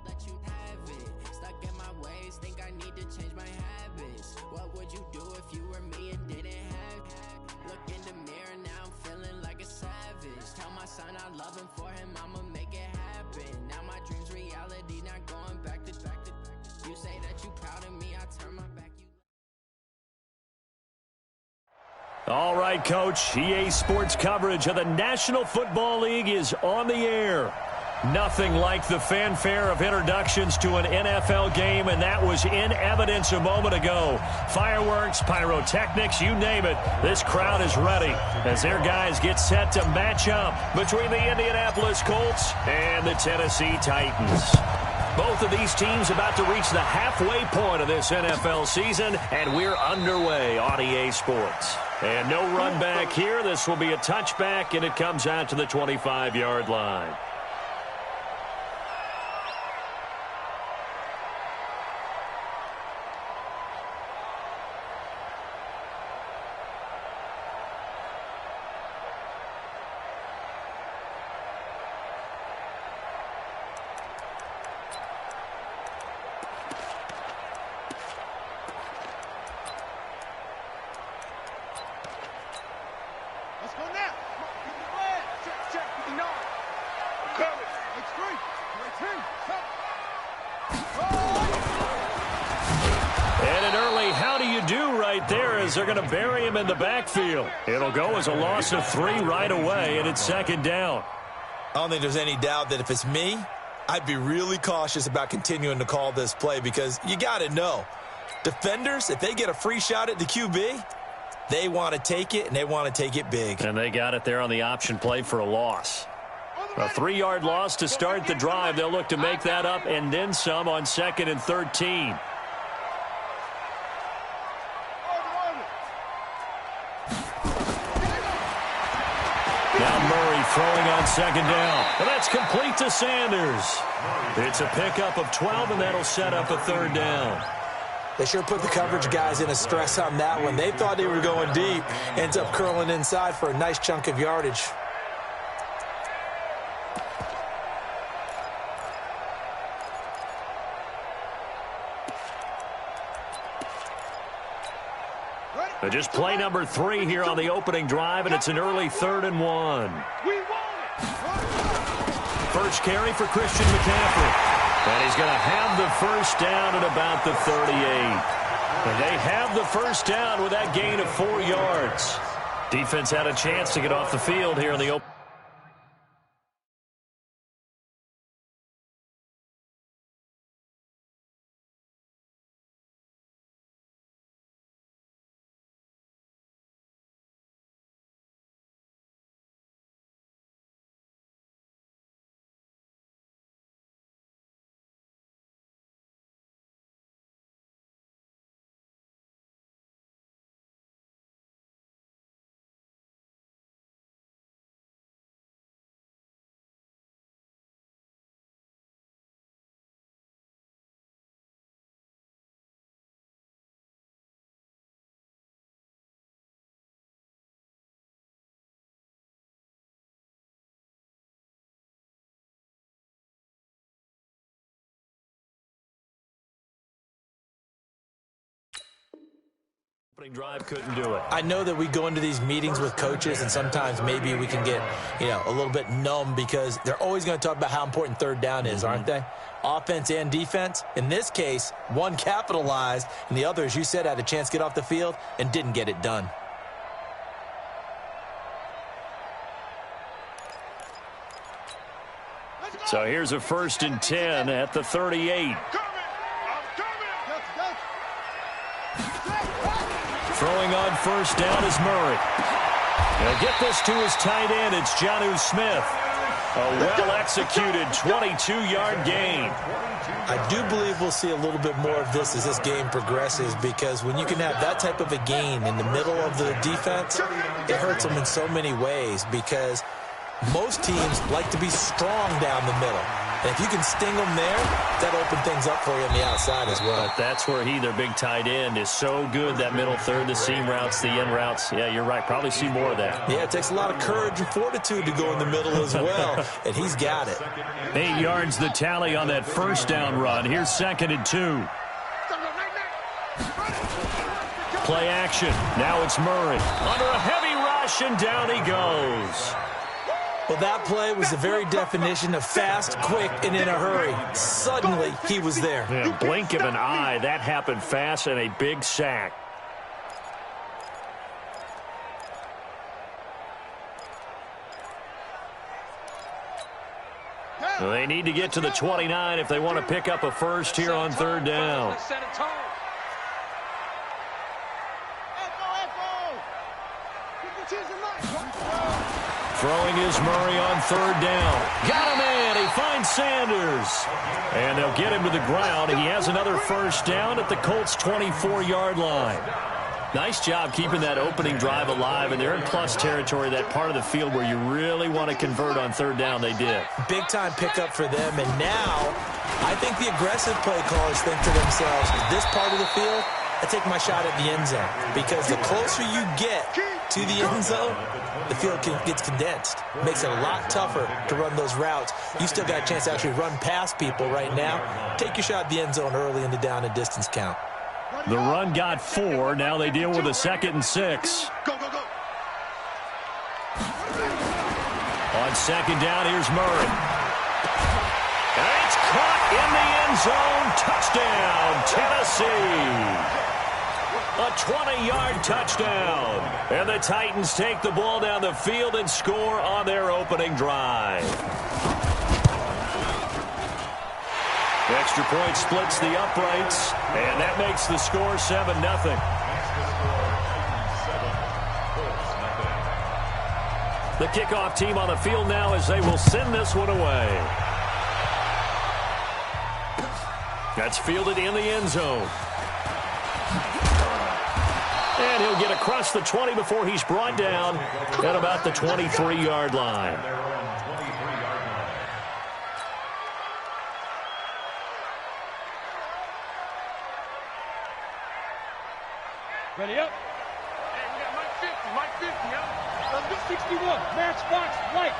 let you have it. Stuck in my ways, think I need to change my habits. What would you do if you were me and didn't have it? Look in the mirror, now I'm feeling like a savage. Tell my son I love him, for him I'ma make it happen. Now my dream's reality, not going back to. You say that you proud of me, I turn my back. All right, Coach. EA Sports coverage of the National Football League is on the air. Nothing like the fanfare of introductions to an NFL game, and that was in evidence a moment ago. Fireworks, pyrotechnics, you name it. This crowd is ready as their guys get set to match up between the Indianapolis Colts and the Tennessee Titans. Both of these teams about to reach the halfway point of this NFL season, and we're underway on EA Sports. And no run back here. This will be a touchback, and it comes out to the 25-yard line. They're going to bury him in the backfield. It'll go as a loss of 3 right away, and it's second down. I don't think there's any doubt that if it's me, I'd be really cautious about continuing to call this play because you got to know, defenders, if they get a free shot at the QB, they want to take it, and they want to take it big. And they got it there on the option play for a loss. A 3-yard loss to start the drive. They'll look to make that up and then some on 2nd and 13. Throwing on second down. And that's complete to Sanders. It's a pickup of 12, and that'll set up a 3rd down. They sure put the coverage guys in a stress on that one. They thought they were going deep. Ends up curling inside for a nice chunk of yardage. Just play number 3 here on the opening drive, and it's an early 3rd and 1. First carry for Christian McCaffrey. And he's going to have the first down at about the 38. And they have the first down with that gain of 4 yards. Defense had a chance to get off the field here in the open. Drive couldn't do it. I know that we go into these meetings with coaches, and sometimes maybe we can get, a little bit numb because they're always going to talk about how important 3rd down is, aren't they? Offense and defense. In this case, one capitalized, and the other, as you said, had a chance to get off the field and didn't get it done. So here's a 1st and 10 at the 38. Throwing on first down is Murray. He'll get this to his tight end. It's Jonnu Smith. A well-executed 22-yard gain. I do believe we'll see a little bit more of this as this game progresses because when you can have that type of a gain in the middle of the defense, it hurts them in so many ways because most teams like to be strong down the middle. And if you can sting them there, that'll open things up for you on the outside as well. But that's where their big tight end, is so good, that middle third, the seam routes, the in routes. Yeah, you're right. Probably see more of that. Yeah, it takes a lot of courage and fortitude to go in the middle as well, and he's got it. 8 yards the tally on that first down run. Here's 2nd and 2. Play action. Now it's Murray. Under a heavy rush, and down he goes. Well, that play was the very definition of fast, quick, and in a hurry. Suddenly, he was there. Yeah, blink of an eye. That happened fast, and a big sack. Well, they need to get to the 29 if they want to pick up a first here on 3rd down. Throwing is Murray on 3rd down. Got him in. He finds Sanders. And they'll get him to the ground. He has another first down at the Colts' 24-yard line. Nice job keeping that opening drive alive, and they're in plus territory, that part of the field where you really want to convert on 3rd down. They did. Big-time pickup for them, and now I think the aggressive play callers think to themselves, this part of the field, I take my shot at the end zone, because the closer you get to the end zone, the field gets condensed. It makes it a lot tougher to run those routes. You still got a chance to actually run past people right now. Take your shot at the end zone early in the down and distance count. The run got 4. Now they deal with a 2nd and 6. Go, go, go. On 2nd down, here's Murray. And it's caught in the end zone. Touchdown, Tennessee. A 20-yard touchdown. And the Titans take the ball down the field and score on their opening drive. Extra point splits the uprights, and that makes the score 7-0. The kickoff team on the field now as they will send this one away. That's fielded in the end zone. And he'll get across the 20 before he's brought down at about the 23-yard line. Ready up. Hey, we got Mike 50, yeah. Let's get 61. Matchbox, right.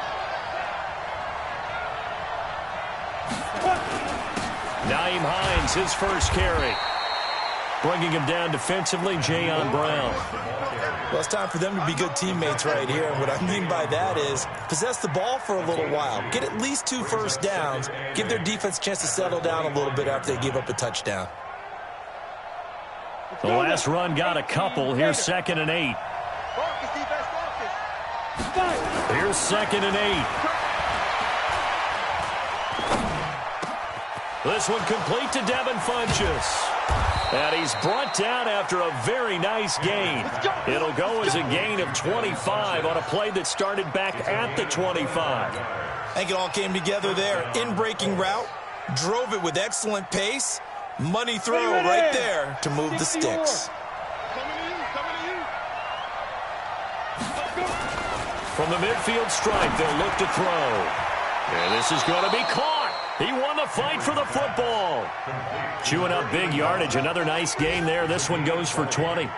Nyheim Hines, his first carry. Bringing him down defensively, Jayon Brown. Well, it's time for them to be good teammates right here. And what I mean by that is possess the ball for a little while. Get at least 2 first downs. Give their defense a chance to settle down a little bit after they give up a touchdown. The last run got a couple. Here's 2nd and 8. Here's 2nd and 8. This one complete to Devin Funchess. And he's brought down after a very nice gain. It'll go as a gain of 25 on a play that started back at the 25. I think it all came together there. In-breaking route, drove it with excellent pace. Money throw right there to move the sticks. From the midfield stripe, they'll look to throw. And this is going to be caught. He won the fight for the football. Chewing up big yardage. Another nice gain there. This one goes for 20.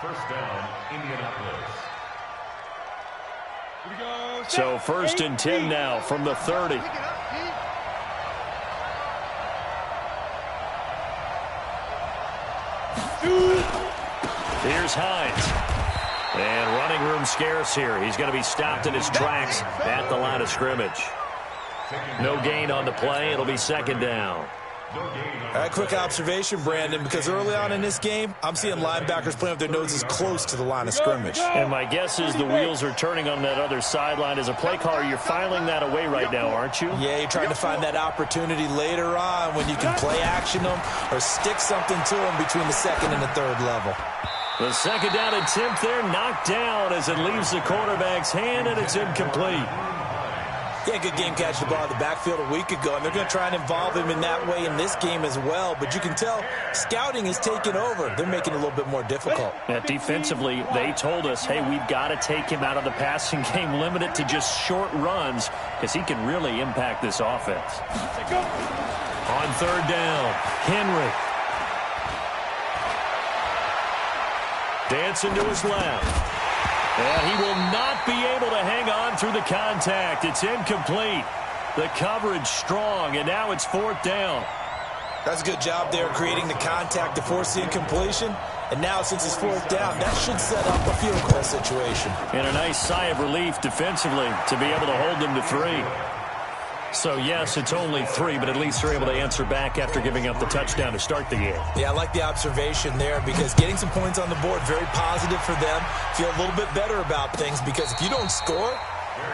First down, Indianapolis. So 1st and 10 now from the 30. Here's Hines. And running room scarce here. He's going to be stopped in his tracks at the line of scrimmage. No gain on the play. It'll be 2nd down. All right, quick observation, Brandon, because early on in this game, I'm seeing linebackers playing with their noses close to the line of scrimmage. And my guess is the wheels are turning on that other sideline. As a play caller, you're filing that away right now, aren't you? Yeah, you're trying to find that opportunity later on when you can play action them or stick something to them between the 2nd and the 3rd level. The 2nd down attempt there knocked down as it leaves the quarterback's hand, and it's incomplete. Yeah, good game catching the ball in the backfield a week ago, and they're going to try and involve him in that way in this game as well. But you can tell scouting is taking over. They're making it a little bit more difficult. Yeah, defensively, they told us, hey, we've got to take him out of the passing game, limit it to just short runs, because he can really impact this offense. On third down, Henry. Dancing to his left. And he will not be able to hang on through the contact. It's incomplete. The coverage strong, and now it's fourth down. That's a good job there creating the contact to force the incompletion. And now since it's fourth down, that should set up a field goal situation. And a nice sigh of relief defensively to be able to hold them to 3. So, yes, it's only 3, but at least they're able to answer back after giving up the touchdown to start the game. Yeah, I like the observation there because getting some points on the board, very positive for them. Feel a little bit better about things because if you don't score,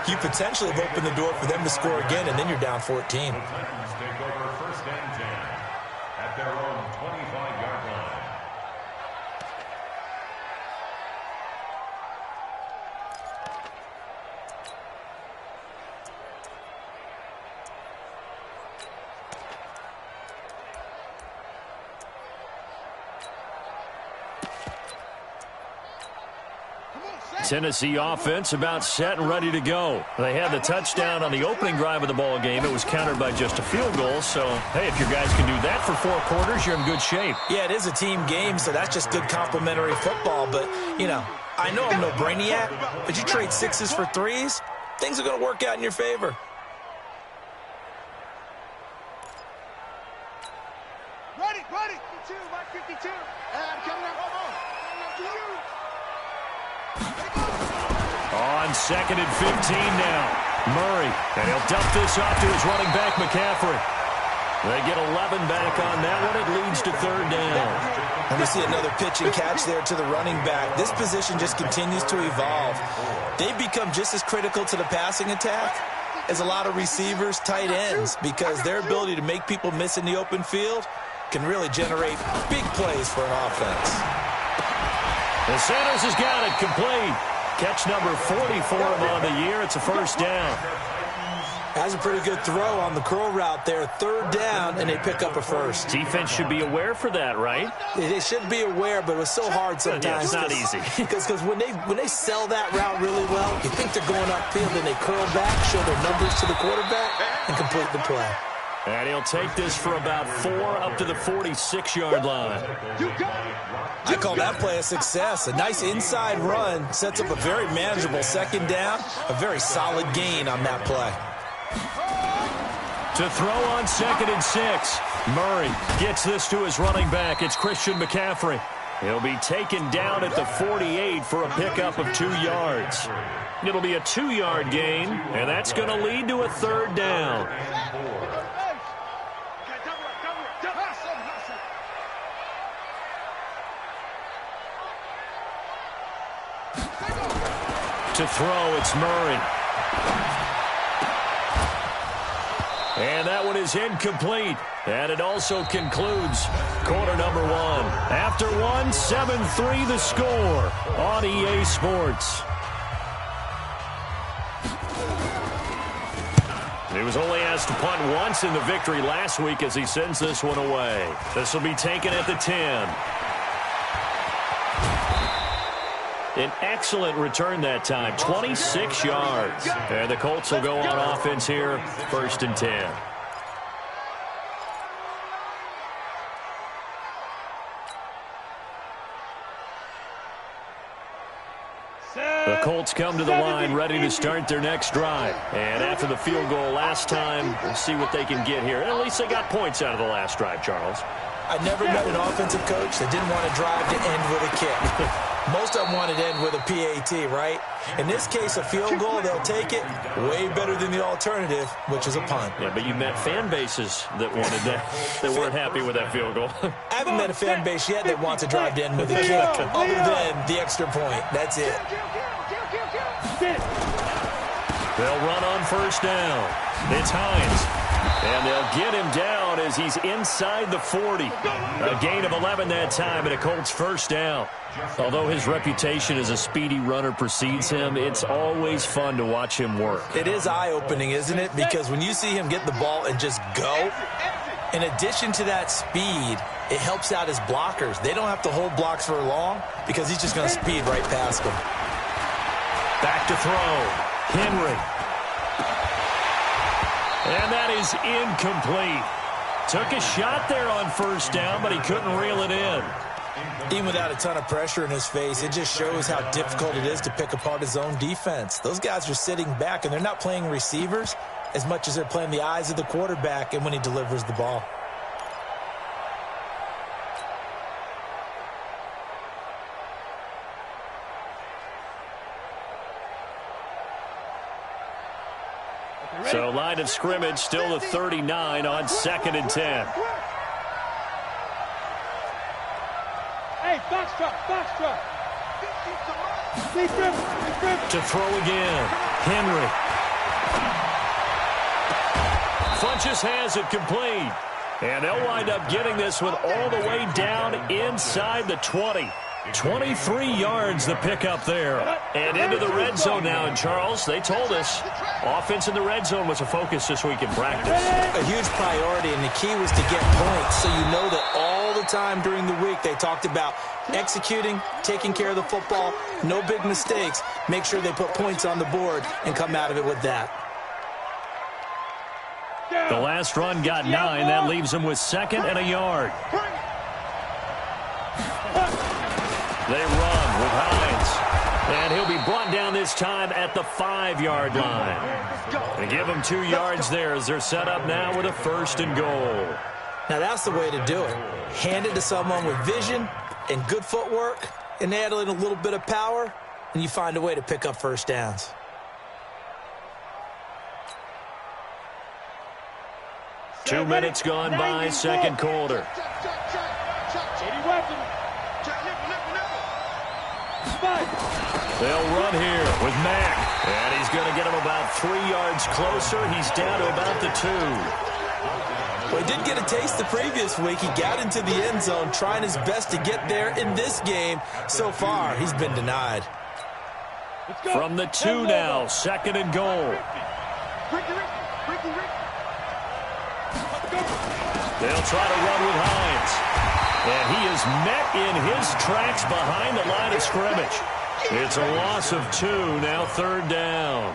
you potentially have opened the door for them to score again, and then you're down 14. Take over first and 10 at their own 25-yard line. Tennessee offense about set and ready to go. They had the touchdown on the opening drive of the ball game. It was countered by just a field goal. So, hey, if your guys can do that for 4 quarters, you're in good shape. Yeah, it is a team game, so that's just good complementary football. But, you know, I know I'm no brainiac, but you trade 6s for 3s, things are going to work out in your favor. Ready, 52, Mike 52. And coming up, to you. On second and 15 now. Murray, and he'll dump this off to his running back, McCaffrey. They get 11 back on that one. It leads to third down. And we see another pitch and catch there to the running back. This position just continues to evolve. They've become just as critical to the passing attack as a lot of receivers, tight ends, because their ability to make people miss in the open field can really generate big plays for an offense. And Sanders has got it complete. Catch number 40 for him on the year. It's a first down. That's a pretty good throw on the curl route there. Third down, and they pick up a first. Defense should be aware for that, right? They should be aware, but it was so hard sometimes. Yeah, it's not easy. Because when they sell that route really well, you think they're going upfield, and they curl back, show their numbers to the quarterback, and complete the play. And he'll take this for about 4 up to the 46-yard line. I call that play a success. A nice inside run sets up a very manageable second down, a very solid gain on that play. To throw on second and 6, Murray gets this to his running back. It's Christian McCaffrey. He'll be taken down at the 48 for a pickup of 2 yards. It'll be a 2-yard gain, and that's going to lead to a third down. To throw, it's Murray. And that one is incomplete. And it also concludes quarter number 1. After 1, 7-3 the score on EA Sports. He was only asked to punt once in the victory last week as he sends this one away. This will be taken at the 10. An excellent return that time, 26 yards. And the Colts will go on offense here, first and 10. The Colts come to the line ready to start their next drive. And after the field goal last time, we'll see what they can get here. And at least they got points out of the last drive, Charles. I never met an offensive coach that didn't want to drive to end with a kick. Most of them wanted to end with a PAT, right? In this case, a field goal, they'll take it. Way better than the alternative, which is a punt. Yeah, but you met fan bases that wanted that, that weren't happy with that field goal. I haven't met a fan base yet that wants to drive to end with a kick, other than the extra point. That's it. They'll run on first down. It's Hines. And they'll get him down down as he's inside the 40. A gain of 11 that time and a Colts first down. Although his reputation as a speedy runner precedes him, it's always fun to watch him work. It is eye-opening, isn't it? Because when you see him get the ball and just go, in addition to that speed, it helps out his blockers. They don't have to hold blocks for long because he's just going to speed right past them. Back to throw. Henry. And that is incomplete. Took a shot there on first down, but he couldn't reel it in. Even without a ton of pressure in his face, it just shows how difficult it is to pick apart his own defense. Those guys are sitting back, and they're not playing receivers as much as they're playing the eyes of the quarterback and when he delivers the ball. So line of scrimmage still the 39 on 2nd and 10. Hey, box truck. To throw again. Henry. Funches has it complete. And they'll wind up getting this one all the way down inside the 20. 23 yards the pickup there. And into the red zone now. And Charles, they told us offense in the red zone was a focus this week in practice. A huge priority, and the key was to get points. So you know that all the time during the week they talked about executing, taking care of the football, no big mistakes. Make sure they put points on the board and come out of it with that. The last run got 9. That leaves him with 2nd and a yard. They run with Hines. And he'll be brought down this time at the 5-yard line. They give him 2 yards there as they're set up now with a 1st and goal. Now that's the way to do it. Hand it to someone with vision and good footwork and add in a little bit of power, and you find a way to pick up first downs. Two minutes gone by, second quarter. They'll run here with Mack. And he's going to get him about 3 yards closer. He's down to about the 2. Well, he did get a taste the previous week. He got into the end zone trying his best to get there in this game. So far, he's been denied. From the 2 now, 2nd and goal. They'll try to run with Hines. And he is met in his tracks behind the line of scrimmage. It's a loss of 2, now 3rd down.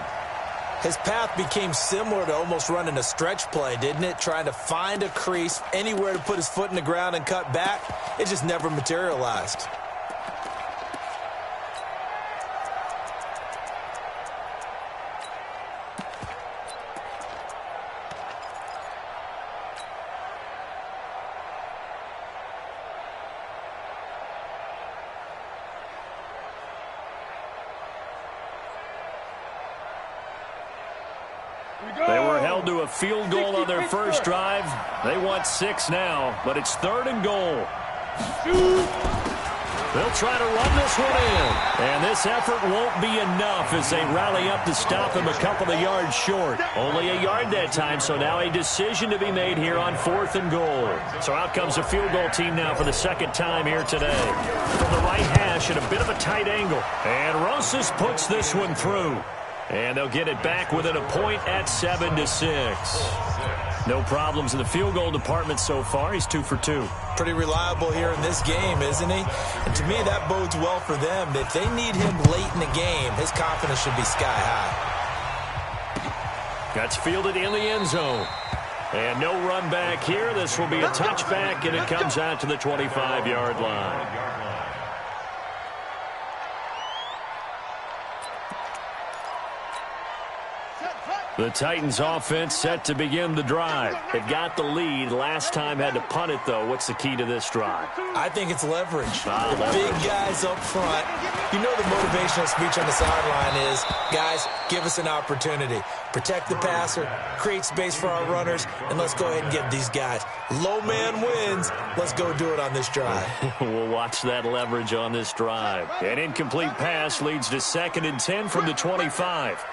His path became similar to almost running a stretch play, didn't it? Trying to find a crease, anywhere to put his foot in the ground and cut back. It just never materialized. They were held to a field goal on their first drive. They want 6 now, but it's 3rd and goal. They'll try to run this one in. And this effort won't be enough as they rally up to stop him a couple of yards short. Only a yard that time, so now a decision to be made here on 4th and goal. So out comes the field goal team now for the 2nd time here today. From the right hash at a bit of a tight angle. And Rosas puts this one through. And they'll get it back within a point at 7-6. No problems in the field goal department so far. He's 2 for 2. Pretty reliable here in this game, isn't he? And to me, that bodes well for them. If they need him late in the game, his confidence should be sky high. That's fielded in the end zone. And no run back here. This will be a touchback, and it comes out to the 25-yard line. The Titans offense set to begin the drive. They've got the lead. Last time had to punt it, though. What's the key to this drive? I think it's leverage. The big guys up front. You know the motivational speech on the sideline is, guys, give us an opportunity. Protect the passer, create space for our runners, and let's go ahead and get these guys. Low man wins. Let's go do it on this drive. We'll watch that leverage on this drive. An incomplete pass leads to 2nd and 10 from the 25.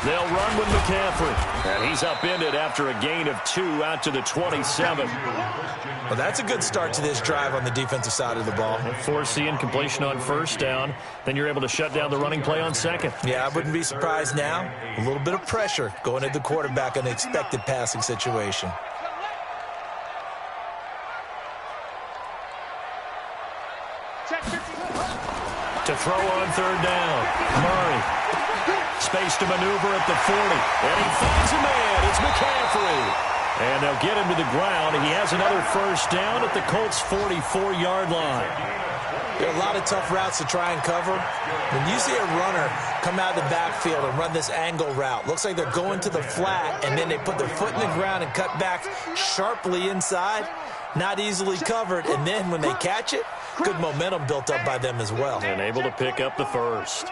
They'll run with McCaffrey. And he's upended after a gain of 2 out to the 27. Well, that's a good start to this drive on the defensive side of the ball. Force the incompletion on first down. Then you're able to shut down the running play on second. Yeah, I wouldn't be surprised now. A little bit of pressure going at the quarterback in an expected passing situation. To throw on third down. Murray. Space to maneuver at the 40. And he finds a man. It's McCaffrey. And they'll get him to the ground. He has another first down at the Colts' 44-yard line. There are a lot of tough routes to try and cover. When you see a runner come out of the backfield and run this angle route, looks like they're going to the flat, and then they put their foot in the ground and cut back sharply inside. Not easily covered. And then when they catch it, good momentum built up by them as well. And able to pick up the first.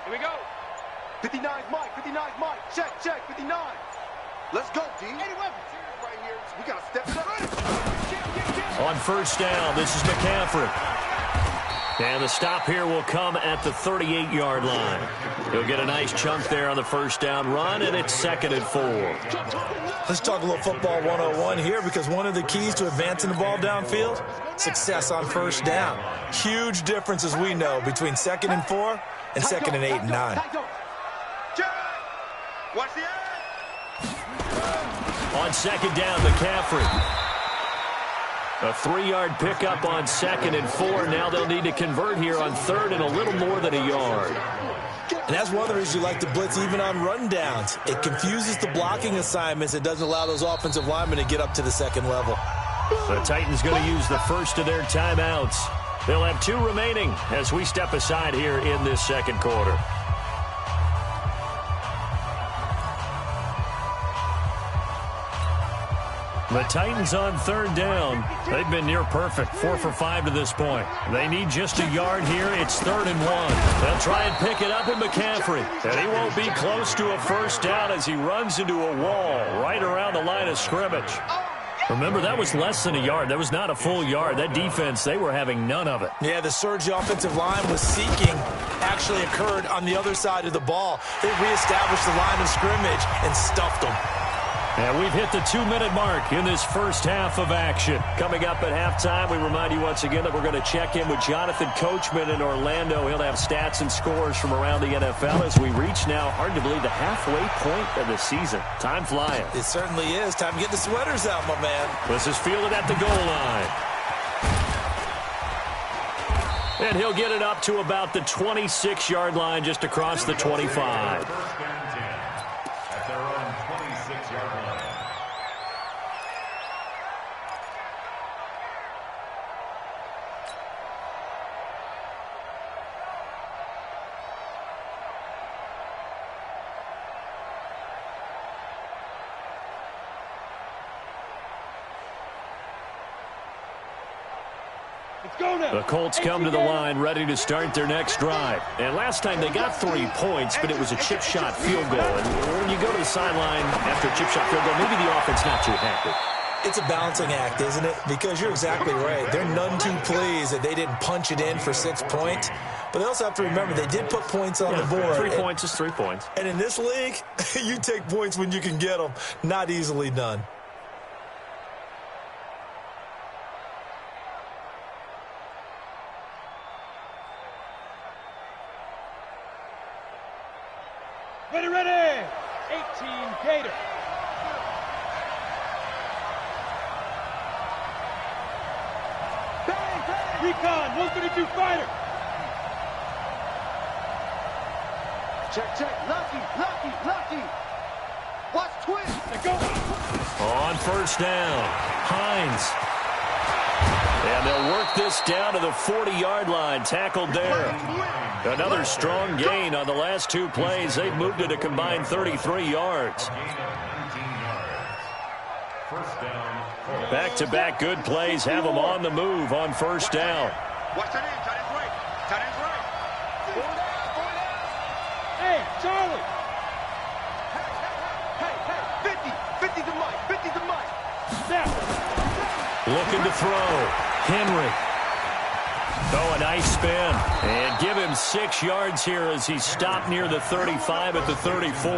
Here we go. 59 Mike, 59 Mike. Check, 59. Let's go, D. Right here. We got to step it up. On first down, this is McCaffrey. And the stop here will come at the 38-yard line. He'll get a nice chunk there on the first down run, and it's 2nd and 4. Let's talk a little football 101 here, because one of the keys to advancing the ball downfield, success on first down. Huge difference, as we know, between 2nd and 4 and 2nd and 8 and 9. Watch the end. On second down, McCaffrey. A 3-yard pickup on 2nd and 4. Now they'll need to convert here on 3rd and a little more than a yard. And that's one of the reasons you like to blitz even on rundowns. It confuses the blocking assignments. It doesn't allow those offensive linemen to get up to the second level. The Titans going to use the first of their timeouts. They'll have 2 remaining as we step aside here in this second quarter. The Titans on 3rd down. They've been near perfect, 4 for 5 to this point. They need just a yard here. It's 3rd and 1. They'll try and pick it up in McCaffrey. And he won't be close to a first down as he runs into a wall right around the line of scrimmage. Remember, that was less than a yard. That was not a full yard. That defense, they were having none of it. Yeah, the surge the offensive line was seeking actually occurred on the other side of the ball. They reestablished the line of scrimmage and stuffed them. And we've hit the 2-minute mark in this first half of action. Coming up at halftime, we remind you once again that we're going to check in with Jonathan Coachman in Orlando. He'll have stats and scores from around the NFL as we reach now, hard to believe, the halfway point of the season. Time flying. It certainly is. Time to get the sweaters out, my man. This is fielded at the goal line. And he'll get it up to about the 26-yard line just across the 25. At their own 26-yard line. The Colts come to the line ready to start their next drive. And last time they got 3 points, but it was a chip shot field goal. And when you go to the sideline after a chip shot field goal, maybe the offense not too happy. It's a balancing act, isn't it? Because you're exactly right. They're none too pleased that they didn't punch it in for 6 points. But they also have to remember they did put points on the board. 3 points is 3 points. And in this league, you take points when you can get them. Not easily done. Ready. 18 Gator. Recon, 132 fighter. Check. Lucky. Watch twist. They go. On first down, Hines. And they'll work this down to the 40-yard line, tackled there. Another strong gain on the last 2 plays. They've moved it a combined 33 yards. Back-to-back good plays have them on the move on first down. Watch that in, tight end's right. Hey, Charlie. Hey, 50 to Mike. Snap. Looking to throw. Henry. Oh, a nice spin. And give him 6 yards here as he stopped near the 35 at the 34.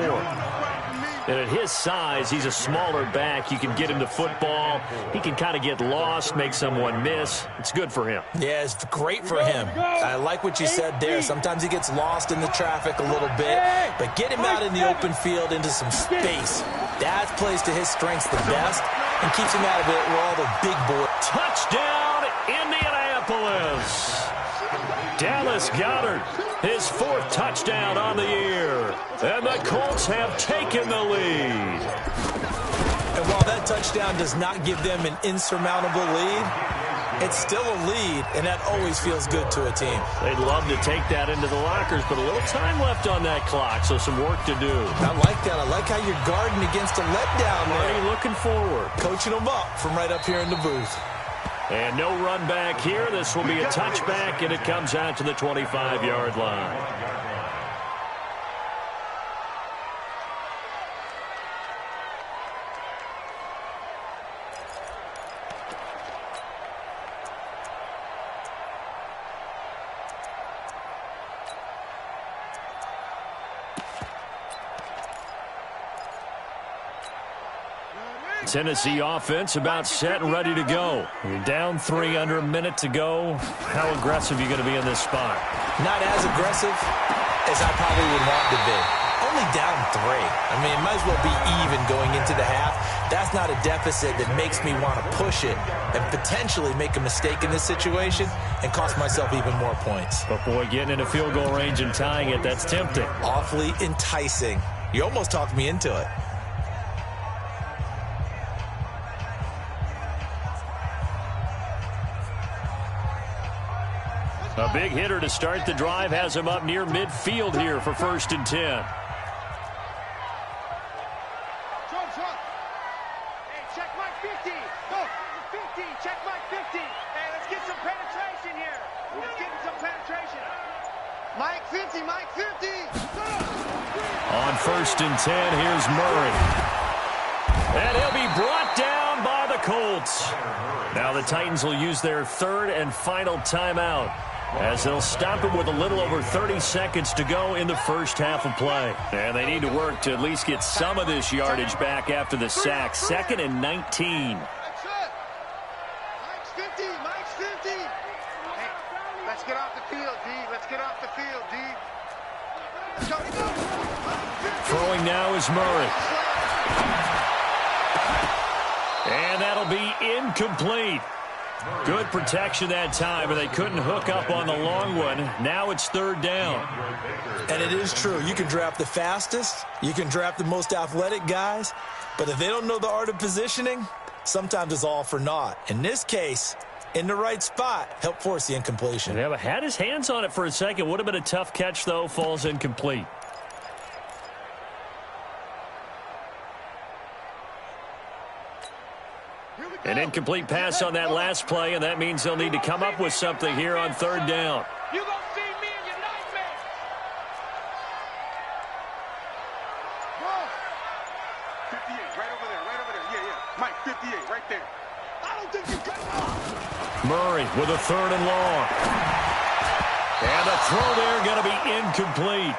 And at his size, he's a smaller back. You can get him the football. He can kind of get lost, make someone miss. It's good for him. Yeah, it's great for him. I like what you said there. Sometimes he gets lost in the traffic a little bit, but get him out in the open field into some space. That plays to his strengths the best and keeps him out of it where all the big boys. Touchdown, Indianapolis. Dallas Goedert, his 4th touchdown on the year. And the Colts have taken the lead. And while that touchdown does not give them an insurmountable lead, it's still a lead, and that always feels good to a team. They'd love to take that into the lockers, but a little time left on that clock, so some work to do. I like that. I like how you're guarding against a letdown there. Already looking forward. Coaching them up from right up here in the booth. And no run back here. This will be a touchback, and it comes out to the 25-yard line. Tennessee offense about set and ready to go. You're down 3 under a minute to go. How aggressive are you going to be in this spot? Not as aggressive as I probably would want to be. Only down 3. I mean, it might as well be even going into the half. That's not a deficit that makes me want to push it and potentially make a mistake in this situation and cost myself even more points. But, boy, getting into field goal range and tying it, that's tempting. Awfully enticing. You almost talked me into it. A big hitter to start the drive has him up near midfield here for 1st and 10. Hey, check Mike 50. Go, 50. Check Mike 50. Hey, let's get some penetration here. Let's get some penetration. Mike 50, Mike 50. On 1st and 10, here's Murray. And he'll be brought down by the Colts. Now the Titans will use their 3rd and final timeout, as they'll stop him with a little over 30 seconds to go in the first half of play. And they need to work to at least get some of this yardage back after the sack. 2nd and 19. That's it. Mike's 50, Mike's 50. Hey, let's get off the field, D. Let's get off the field, D. Let's go. Throwing now is Murray. And that'll be incomplete. Good protection that time, but they couldn't hook up on the long one. Now it's 3rd down. And it is true. You can draft the fastest. You can draft the most athletic guys. But if they don't know the art of positioning, sometimes it's all for naught. In this case, in the right spot, help force the incompletion. Yeah, but had his hands on it for a second. Would have been a tough catch, though. Falls incomplete. An incomplete pass on that last play, and that means they'll need to come up with something here on 3rd down. You gonna see me in your nightmares. 58, right over there, right over there. Yeah, yeah. Mike, 58, right there. I don't think you got it. Murray with a 3rd and long. And the throw there going to be incomplete.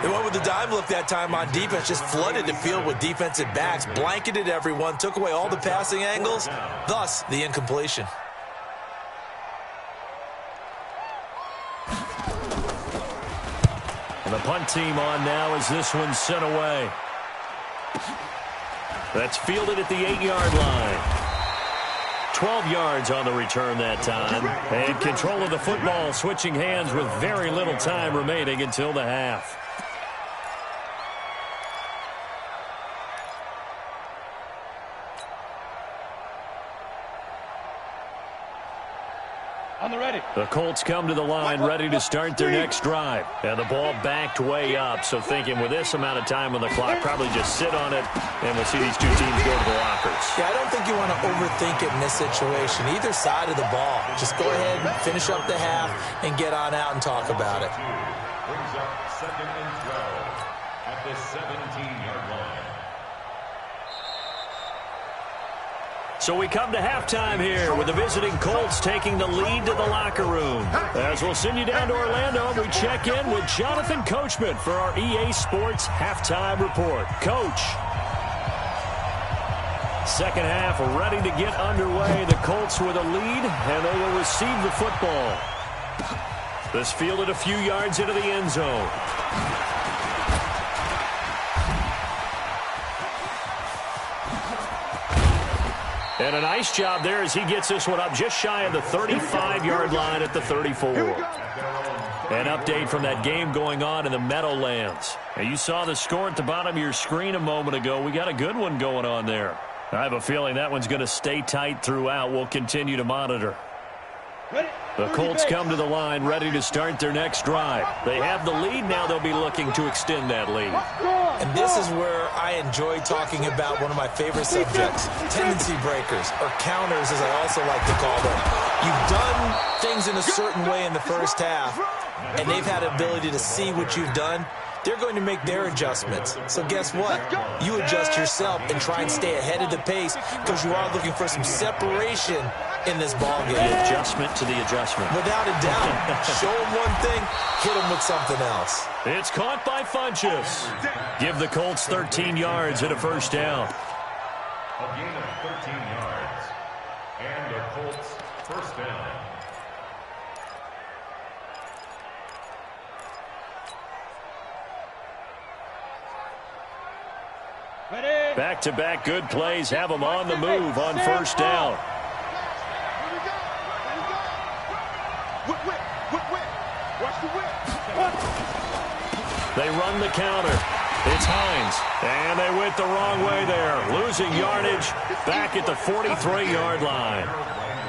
They went with the dive look that time on defense, just flooded the field with defensive backs, blanketed everyone, took away all the passing angles, thus the incompletion. And the punt team on now as this one's sent away. That's fielded at the 8-yard line. 12 yards on the return that time. And control of the football, switching hands with very little time remaining until the half. The Colts come to the line ready to start their next drive. And the ball backed way up, so thinking with this amount of time on the clock, probably just sit on it, and we'll see these two teams go to the lockers. Yeah, I don't think you want to overthink it in this situation. Either side of the ball. Just go ahead and finish up the half and get on out and talk about it. Brings up 2nd and 12 at the 17-yard line. So we come to halftime here with the visiting Colts taking the lead to the locker room. As we'll send you down to Orlando, we check in with Jonathan Coachman for our EA Sports Halftime Report. Coach. Second half ready to get underway. The Colts with a lead, and they will receive the football. This fielded a few yards into the end zone. And a nice job there as he gets this one up just shy of the 35-yard line at the 34. An update from that game going on in the Meadowlands. Now, you saw the score at the bottom of your screen a moment ago. We got a good one going on there. I have a feeling that one's going to stay tight throughout. We'll continue to monitor. The Colts come to the line ready to start their next drive. They have the lead. Now they'll be looking to extend that lead. And this is where I enjoy talking about one of my favorite subjects, tendency breakers, or counters as I also like to call them. You've done things in a certain way in the first half, and they've had the ability to see what you've done. They're going to make their adjustments. So guess what? You adjust yourself and try and stay ahead of the pace because you are looking for some separation in this ball game. The adjustment to the adjustment. Without a doubt. Show them one thing, hit them with something else. It's caught by Funchess. Give the Colts 13 yards and a first down. A gain of 13 yards. And the Colts first down. Back-to-back good plays have them on the move on first down. They run the counter. It's Hines. And they went the wrong way there. Losing yardage back at the 43-yard line.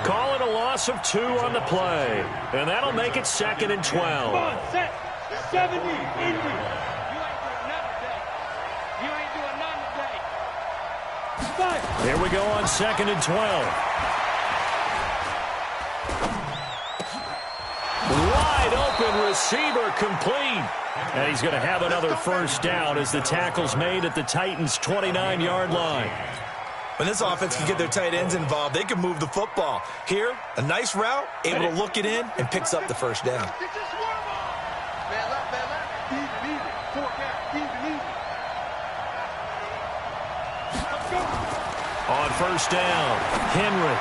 Call it a loss of 2 on the play. And that'll make it 2nd and 12. Come on, set. 70, Indy. Here we go on 2nd and 12. Wide open receiver complete. And he's going to have another first down as the tackle's made at the Titans' 29-yard line. When this offense can get their tight ends involved, they can move the football. Here, a nice route, able to look it in, and picks up the first down. On first down, Henry.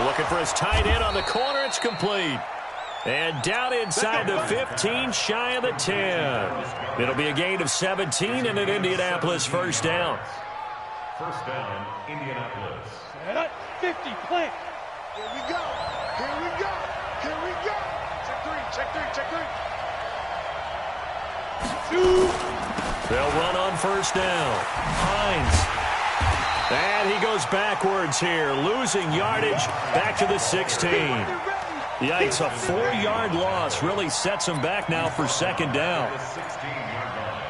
Looking for his tight end on the corner. It's complete. And down inside the 15, shy of the 10. It'll be a gain of 17 and an Indianapolis first down. First down, Indianapolis. 50, plant. Here we go. Here we go. Here we go. Check three. They'll run on first down. Hines. And he goes backwards here, losing yardage back to the 16. Yikes, a 4-yard loss really sets him back now for second down. The 16-yard line.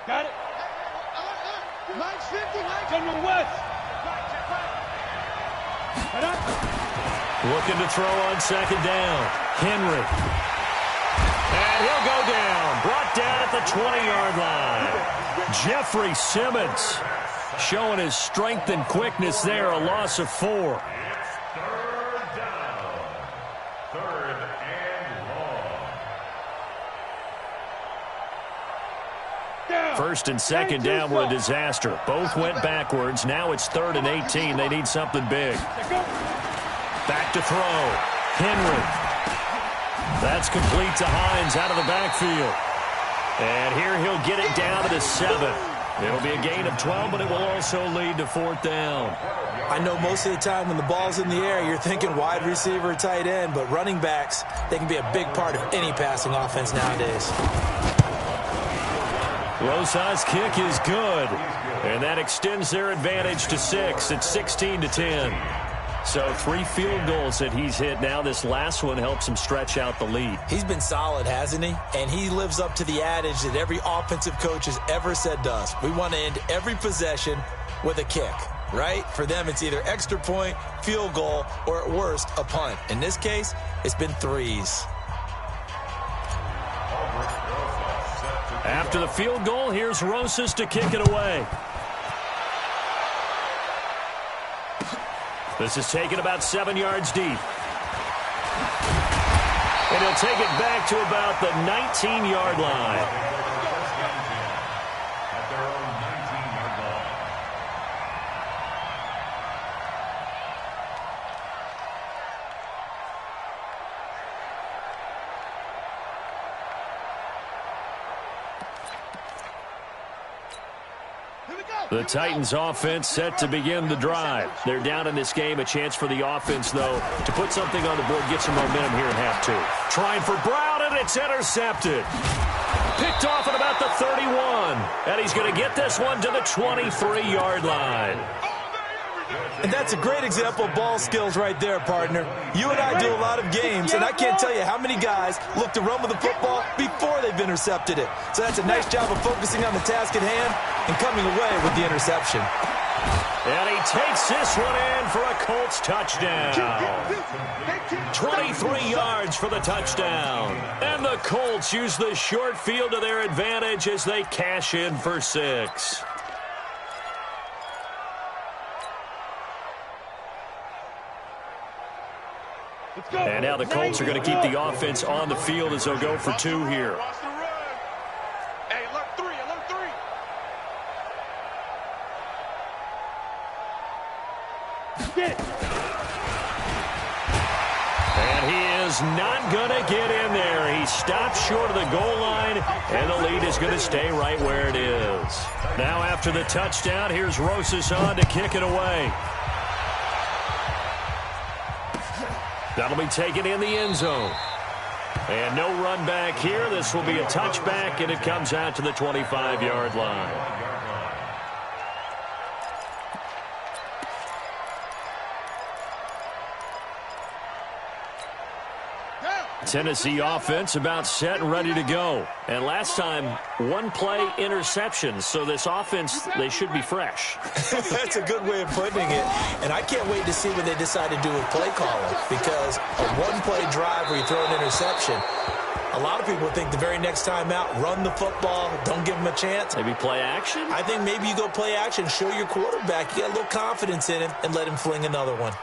Got it. 950, General West. Looking to throw on second down. Henry. And he'll go down. Brought down at the 20-yard line. Jeffrey Simmons showing his strength and quickness there. A loss of 4. It's third down. Third and long. First and second down were a disaster. Both went backwards. Now it's 3rd and 18. They need something big. Back to throw. Henry. That's complete to Hines out of the backfield. And here he'll get it down to the 7. It'll be a gain of 12, but it will also lead to 4th down. I know most of the time when the ball's in the air, you're thinking wide receiver, tight end, but running backs, they can be a big part of any passing offense nowadays. Rosas' kick is good, and that extends their advantage to 6. It's 16-10. So 3 field goals that he's hit now. This last one helps him stretch out the lead. He's been solid, hasn't he? And he lives up to the adage that every offensive coach has ever said to us. We want to end every possession with a kick, right? For them, it's either extra point, field goal, or at worst, a punt. In this case, it's been 3s. After the field goal, here's Rosas to kick it away. This is taken about 7 yards deep. And he'll take it back to about the 19-yard line. At their own 19-yard line. The Titans offense set to begin the drive. They're down in this game. A chance for the offense, though, to put something on the board, get some momentum here in half 2. Trying for Brown, and it's intercepted. Picked off at about the 31. And he's going to get this one to the 23-yard line. And that's a great example of ball skills right there, partner. You and I do a lot of games, and I can't tell you how many guys look to run with the football before they've intercepted it. So that's a nice job of focusing on the task at hand and coming away with the interception. And he takes this one in for a Colts touchdown. 23 yards for the touchdown. And the Colts use the short field to their advantage as they cash in for 6. And now the Colts are going to keep the offense on the field as they'll go for 2 here. Hey, alert 3, alert 3. And he is not going to get in there. He stops short of the goal line, and the lead is going to stay right where it is. Now after the touchdown, here's Rosas on to kick it away. That'll be taken in the end zone. And no run back here. This will be a touchback, and it comes out to the 25-yard line. Tennessee offense about set and ready to go. And last time, 1-play interception. So this offense, they should be fresh. That's a good way of putting it. And I can't wait to see what they decide to do with play calling. Because a 1-play drive where you throw an interception, a lot of people think the very next time out, run the football, don't give them a chance. Maybe play action? I think maybe you go play action, show your quarterback you got a little confidence in him, and let him fling another one.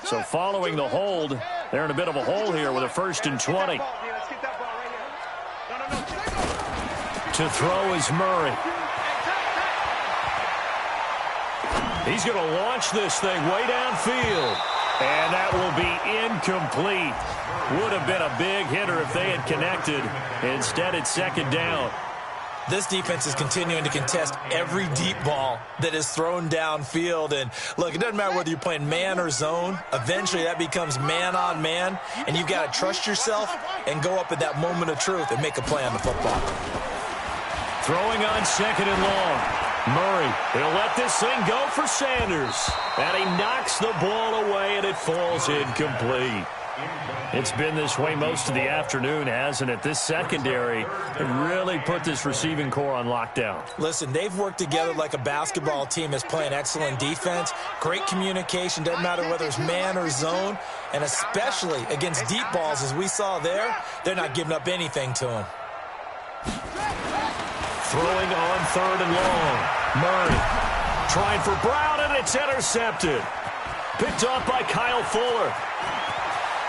So following the hold, they're in a bit of a hole here with a 1st and 20. To throw is Murray. He's going to launch this thing way downfield. And that will be incomplete. Would have been a big hitter if they had connected. Instead, it's 2nd down. This defense is continuing to contest every deep ball that is thrown downfield. And, look, it doesn't matter whether you're playing man or zone. Eventually, that becomes man-on-man, and you've got to trust yourself and go up at that moment of truth and make a play on the football. Throwing on 2nd and long. Murray, he'll let this thing go for Sanders. And he knocks the ball away, and it falls incomplete. It's been this way most of the afternoon, hasn't it? This secondary really put this receiving core on lockdown. Listen, they've worked together like a basketball team that's playing excellent defense. Great communication, doesn't matter whether it's man or zone. And especially against deep balls, as we saw there, they're not giving up anything to them. Throwing on 3rd and long. Murray trying for Brown, and it's intercepted. Picked off by Kyle Fuller.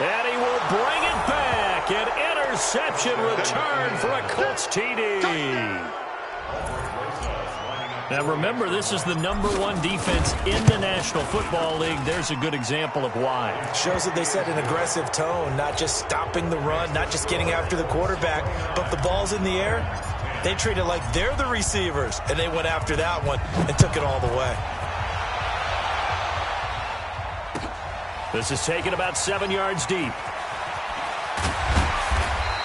And he will bring it back. An interception return for a Colts TD. Now remember, this is the #1 defense in the National Football League. There's a good example of why. Shows that they set an aggressive tone, not just stopping the run, not just getting after the quarterback, but the ball's in the air. They treat it like they're the receivers, and they went after that one and took it all the way. This is taken about 7 yards deep.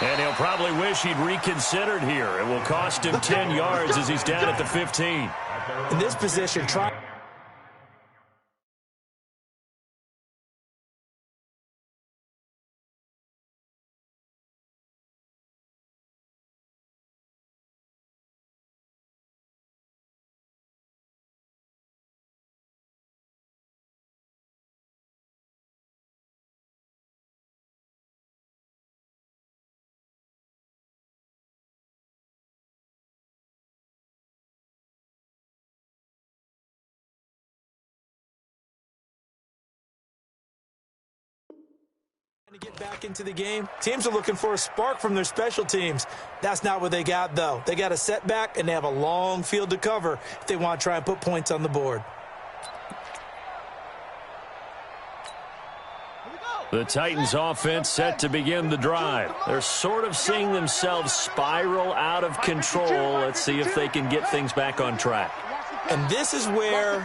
And he'll probably wish he'd reconsidered here. It will cost him 10 yards as he's down at the 15. In this position, try. To get back into the game, teams are looking for a spark from their special teams. That's not what they got, though. They got a setback, and they have a long field to cover if they want to try and put points on the board. The Titans offense set to begin the drive. They're sort of seeing themselves spiral out of control. Let's see if they can get things back on track. And this is where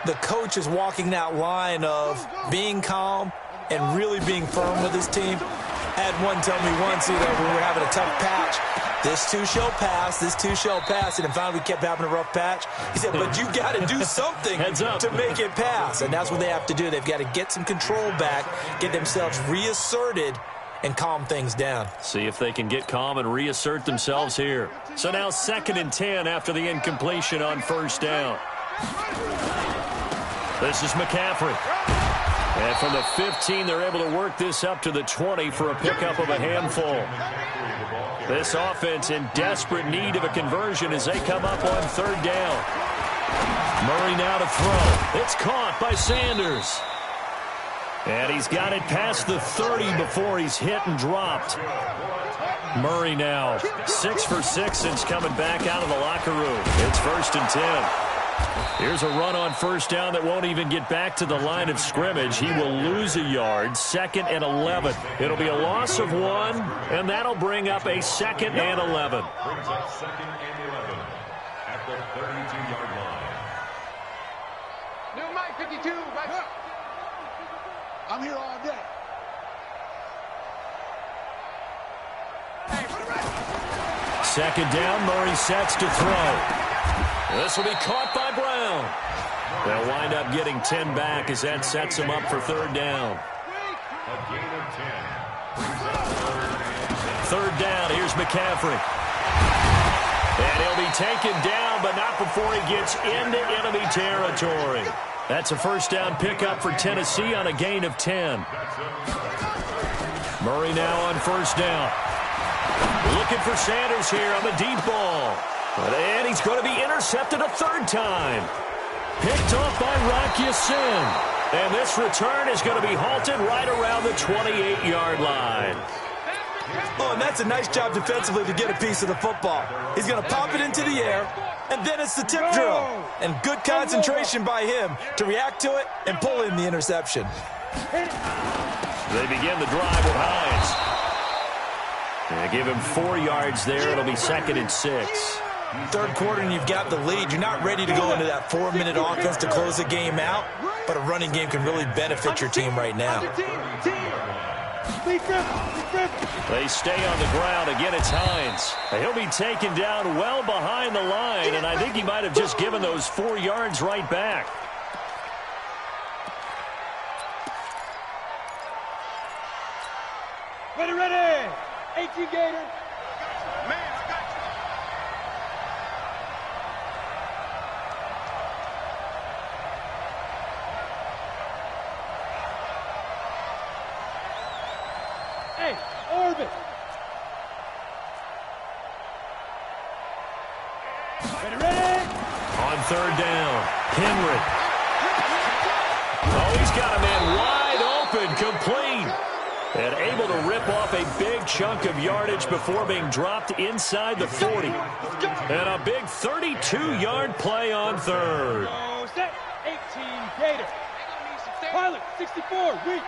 the coach is walking that line of being calm and really being firm with his team. I had one tell me once, when we were having a tough patch, this too shall pass, this too shall pass, and finally we kept having a rough patch. He said, but you got to do something to make it pass, and that's what they have to do. They've got to get some control back, get themselves reasserted, and calm things down. See if they can get calm and reassert themselves here. So now 2nd and 10 after the incompletion on 1st down. This is McCaffrey. And from the 15, they're able to work this up to the 20 for a pickup of a handful. This offense in desperate need of a conversion as they come up on 3rd down. Murray now to throw. It's caught by Sanders. And he's got it past the 30 before he's hit and dropped. Murray now 6 for 6 since coming back out of the locker room. It's 1st and 10. Here's a run on 1st down that won't even get back to the line of scrimmage. He will lose a yard. 2nd and 11. It'll be a loss of 1, and that'll bring up a 2nd and 11. Brings up 2nd and 11 at the 32-yard line. New Mike 52. Mike. I'm here all day. Hey, 2nd down, Murray sets to throw. This will be caught by Brown. They'll wind up getting 10 back as that sets them up for 3rd down. A gain of 10. 3rd down, here's McCaffrey. And he'll be taken down, but not before he gets into enemy territory. That's a 1st down pickup for Tennessee on a gain of 10. Murray now on 1st down. Looking for Sanders here on the deep ball. And he's going to be intercepted a 3rd time. Picked off by Rock Ya-Sin. And this return is going to be halted right around the 28-yard line. Oh, and that's a nice job defensively to get a piece of the football. He's going to pop it into the air, and then it's the tip drill. And good concentration by him to react to it and pull in the interception. They begin the drive with Hines. And give him 4 yards there. It'll be 2nd and 6. 3rd quarter and you've got the lead. You're not ready to go into that 4-minute offense to close the game out, but a running game can really benefit your team right now. They stay on the ground. Again, it's Hines. He'll be taken down well behind the line, and I think he might have just given those 4 yards right back. Ready. 18 Gator. Hey, orbit. Ready. On 3rd down, Henry. Oh, he's got a man wide open, complete. And able to rip off a big chunk of yardage before being dropped inside the 40. And a big 32-yard play on 3rd. Oh, set. 18 Gator. Pilot, 64, weak.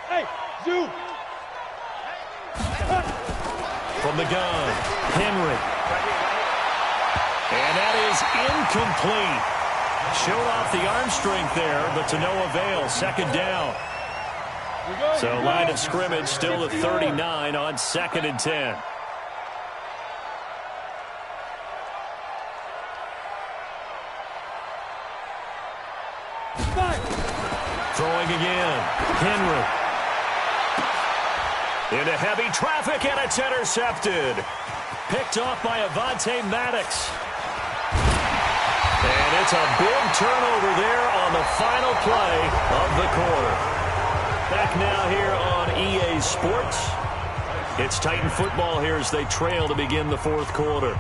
Hey, zoom. From the gun, Henry. And that is incomplete. Showed off the arm strength there, but to no avail. 2nd down. So line of scrimmage still at 39 on 2nd and 10. Throwing again. Henry. Into heavy traffic, and it's intercepted. Picked off by Avonte Maddox. And it's a big turnover there on the final play of the quarter. Back now here on EA Sports. It's Titan football here as they trail to begin the 4th quarter.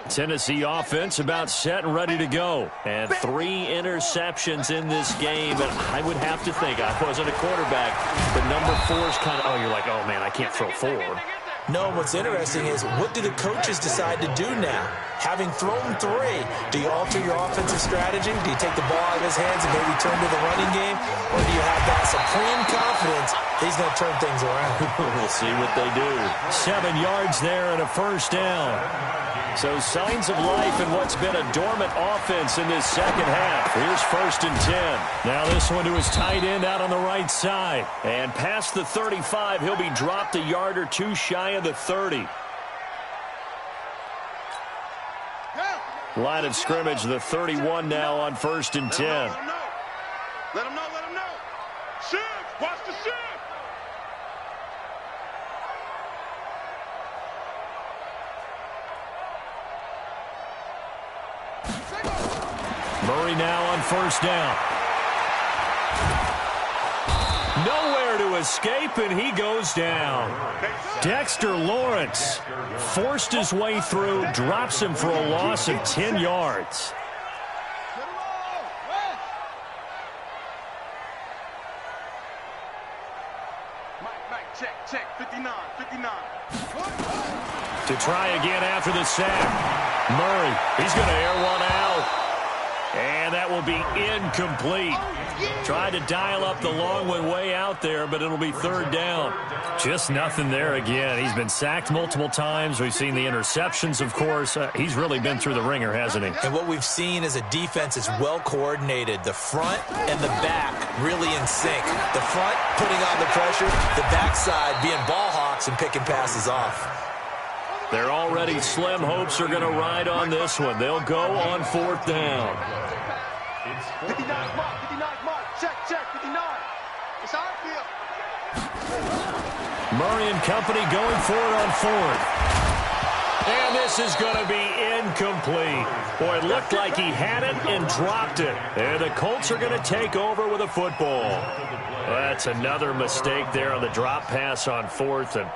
Tennessee offense about set and ready to go. And 3 interceptions in this game. And I would have to think, I wasn't a quarterback, but number 4 is kind of, you're like, oh, man, I can't throw 4. No, what's interesting is what do the coaches decide to do now? Having thrown 3, do you alter your offensive strategy? Do you take the ball out of his hands and maybe turn to the running game? Or do you have that supreme confidence he's going to turn things around? We'll see what they do. 7 yards there and a first down. So signs of life in what's been a dormant offense in this second half. Here's 1st and 10. Now this one to his tight end out on the right side. And past the 35, he'll be dropped a yard or 2 shy of the 30. Line of scrimmage, the 31 now on 1st and 10. Let him know. Shift! Watch the shift! Murray now on 1st down. Nowhere to escape, and he goes down. Dexter Lawrence forced his way through, drops him for a loss of 10 yards. Mike, check, 59. To try again after the sack. Murray, he's going to air one out. And that will be incomplete. Tried to dial up the long one way out there, but it'll be 3rd down. Just nothing there again. He's been sacked multiple times. We've seen the interceptions, of course. He's really been through the ringer, hasn't he? And what we've seen is a defense that's well coordinated. The front and the back really in sync. The front putting on the pressure, the backside being ball hawks and picking passes off. They're already slim hopes are going to ride on this one. They'll go on 4th down. 59 mark, check, 59. It's our field. Murray and company going for it on 4th. And this is going to be incomplete. Boy, it looked like he had it and dropped it. And the Colts are going to take over with a football. That's another mistake there on the drop pass on 4th, and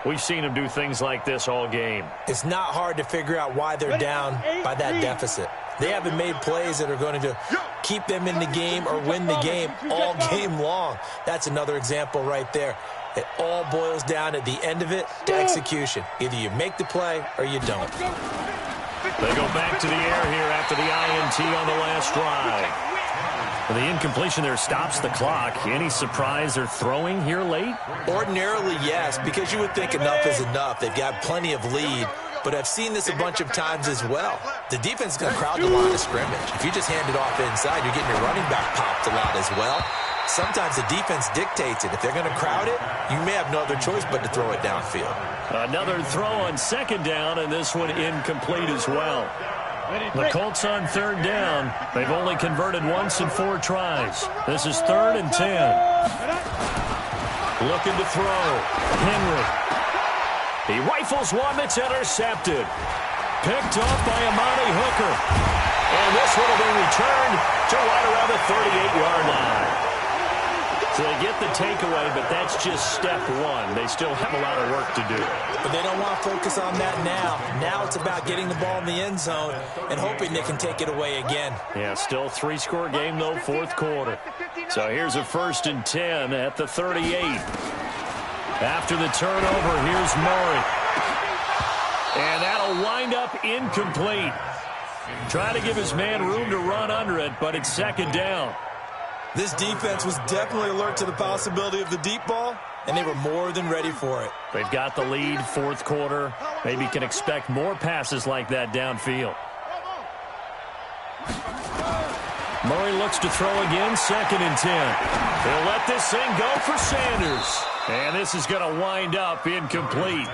we've seen him do things like this all game. It's not hard to figure out why they're down by that deficit. They haven't made plays that are going to keep them in the game or win the game all game long. That's another example right there. It all boils down at the end of it to execution. Either you make the play or you don't. They go back to the air here after the INT on the last drive. Well, the incompletion there stops the clock. Any surprise they're throwing here late? Ordinarily, yes, because you would think enough is enough. They've got plenty of lead, but I've seen this a bunch of times as well. The defense is going to crowd the line of scrimmage. If you just hand it off inside, you're getting your running back popped a lot as well. Sometimes the defense dictates it. If they're going to crowd it, you may have no other choice but to throw it downfield. Another throw on 2nd down, and this one incomplete as well. The Colts on 3rd down. They've only converted once in 4 tries. This is 3rd and 10. Looking to throw. Henry. He rifles one that's intercepted. Picked off by Amani Hooker. And this one will be returned to right around the 38-yard line. So they get the takeaway, but that's just step one. They still have a lot of work to do. But they don't want to focus on that now. Now it's about getting the ball in the end zone and hoping they can take it away again. Yeah, still three-score game, though, fourth quarter. So here's a 1st and 10 at the 38. After the turnover, here's Murray. And that'll wind up incomplete. Trying to give his man room to run under it, but it's 2nd down. This defense was definitely alert to the possibility of the deep ball, and they were more than ready for it. They've got the lead, fourth quarter. Maybe can expect more passes like that downfield. Murray looks to throw again, 2nd and 10. He'll let this thing go for Sanders. And this is going to wind up incomplete.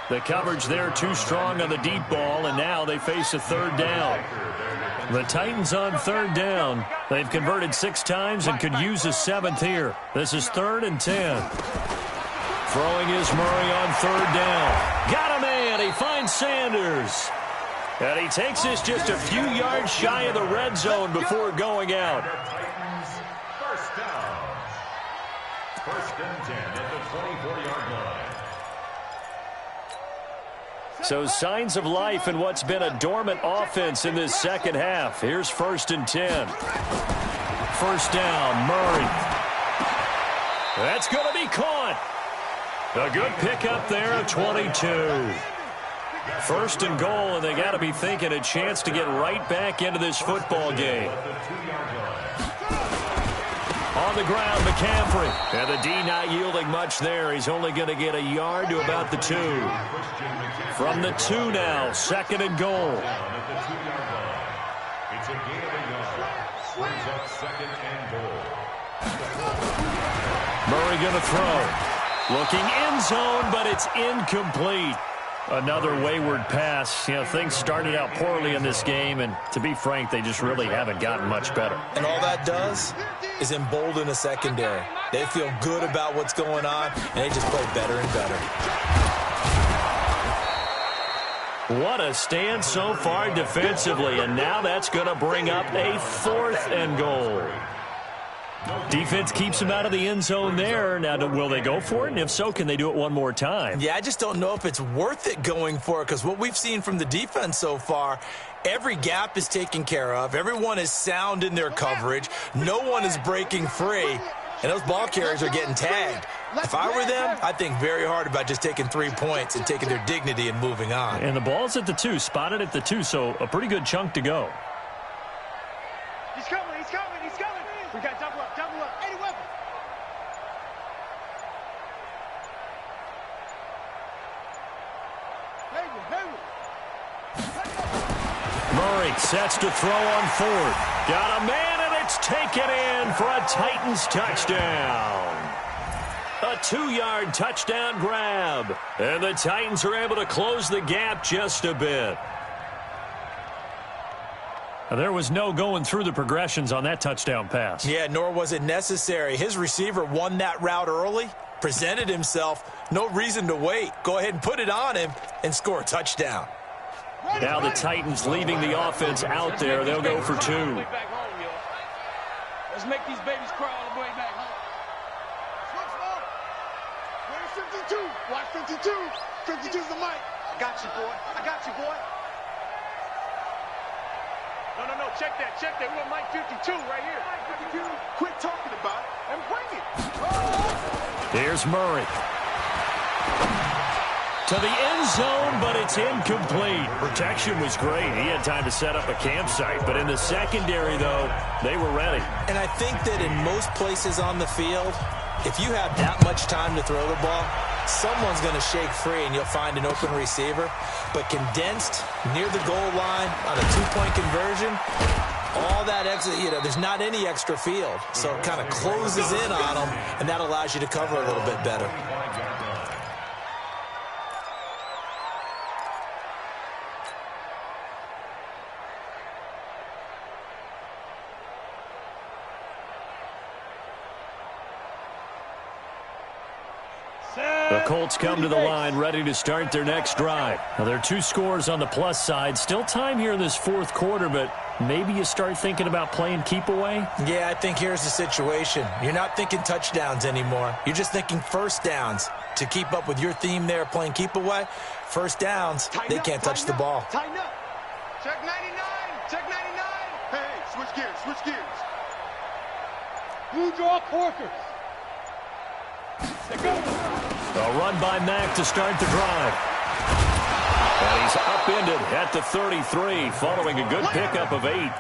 The coverage there too strong on the deep ball, and now they face a 3rd down. The Titans on 3rd down. They've converted 6 times and could use a 7th here. This is 3rd and 10. Throwing is Murray on 3rd down. Got a man. He finds Sanders. And he takes this just a few yards shy of the red zone before going out. First down. 1st and 10 at the 24-yard line. So signs of life in what's been a dormant offense in this second half. Here's 1st and 10. 1st down, Murray. That's going to be caught. A good pickup there at 22. 1st and goal, and they got to be thinking a chance to get right back into this football game. On the ground, McCaffrey. And the D not yielding much there. He's only going to get a yard to about the 2. From the 2 now, 2nd and goal. It's a gain of a yard. Brings up 2nd and goal. Murray going to throw. Looking end zone, but it's incomplete. Another wayward pass. You know, things started out poorly in this game, and to be frank, they just really haven't gotten much better. And all that does is embolden a secondary. They feel good about what's going on, and they just play better and better. What a stand so far defensively, and now that's going to bring up a 4th and goal. Defense keeps him out of the end zone there. Now, will they go for it? And if so, can they do it one more time? Yeah, I just don't know if it's worth it going for it, because what we've seen from the defense so far, every gap is taken care of. Everyone is sound in their coverage. No one is breaking free, and those ball carriers are getting tagged. If I were them, I'd think very hard about just taking 3 points and taking their dignity and moving on. And the ball's at the 2, spotted at the 2, so a pretty good chunk to go. He's coming, he's coming, he's coming. We got double up, 80 weapon. Murray sets to throw on 4th. Got a man, and it's taken in for a Titans touchdown. A 2-yard touchdown grab. And the Titans are able to close the gap just a bit. There was no going through the progressions on that touchdown pass. Yeah, nor was it necessary. His receiver won that route early, presented himself, no reason to wait. Go ahead and put it on him and score a touchdown. Now the Titans leaving the offense out there. They'll go for 2. Let's make these babies cry all the way back home. Where's 52? Watch 52. 52's the mic. I got you, boy. I got you, boy. No, check that. We want Mike 52 right here. 52. Quit talking about it and bring it. Here's Murray. To the end zone, but it's incomplete. Protection was great. He had time to set up a campsite, but in the secondary, though, they were ready. And I think that in most places on the field, if you have that much time to throw the ball, someone's going to shake free and you'll find an open receiver. But condensed near the goal line on a 2-point conversion, all that extra, there's not any extra field. So it kind of closes in on them, and that allows you to cover a little bit better. The Colts come to the line ready to start their next drive. Now, there are 2 scores on the plus side. Still time here in this fourth quarter, but maybe you start thinking about playing keep away? Yeah, I think here's the situation. You're not thinking touchdowns anymore. You're just thinking first downs. To keep up with your theme there, playing keep away, first downs, they can't touch the ball. Tighten up. Check 99. Check 99. Hey, switch gears. Switch gears. Blue draw Corkers. Let's go. A run by Mack to start the drive. And he's upended at the 33 following a good pickup of 8.